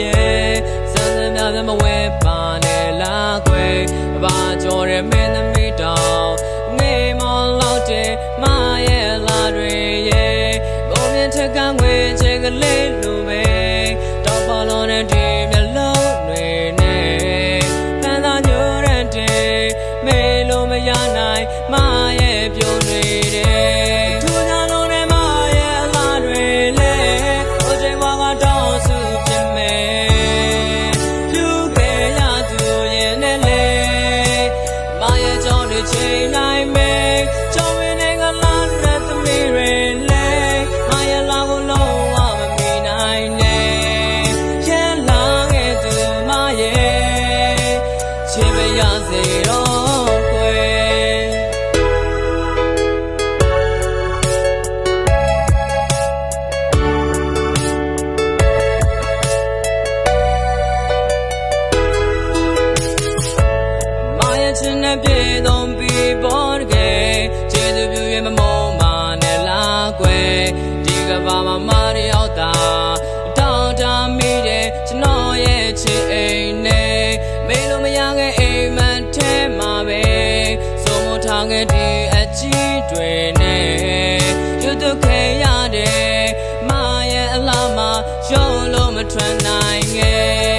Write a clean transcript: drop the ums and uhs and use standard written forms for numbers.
ရဲ့စမ်းစမ်းများစမ်းမဝဲပါနဲ့လားကွယ်ဘာကြော်ရဲမင်းသမီးတောင်ငေးမောင်လောက်တဲ့မရဲ့လာတွေရဲ့ဘုံမြင့်ထက်ကငွေချေကလေးလူပဲတောက်ပါလုံးနဲ့ဒီမျက်လုံးတွေနဲ့ဖန်သာညိုရတဲ့မေလို့မရနိုင်မရဲ့ပြုံးတွေတဲ့ထူကြလုံးနဲ့မရဲ့အလားတွေလေဟိုချိန်မှာတောင်းစုဖြစ်မယ်လူခဲ့ရသူရဲ့နဲ့လေမရဲ့ကြောင့်တွေချိန်နိုင်မယ်ကြောင့်ဝင်နေကလာတဲ့သမီးတွေလေမရဲ့လာကိုလုံးဝမမီနိုင်နဲ့ရဲလာခဲ့သူမရဲ့ချစ်မရစေတော့ကွယ်မရဲ့ချစ်နဲ့ပြေဆုံးပြီးပေါ်တကယ်ခြေသူပြူရဲ့မမုန်းပါနဲ့လားကွယ်ဒီကဘာမှာမရရောက်တာတောင်းတမိတဲ့ကျွန်တော်ရဲ့ချစ်အိမ်နဲ့မေလို့မရခဲ့အိမ်မန်ထဲမှာပဲစုံမထားခဲ့ဒီအကြီးတွေနဲ့ယူသူခဲ့ရတဲ့မရဲ့အလားမှာရုံးလို့မထွက်နိုင်ခဲ့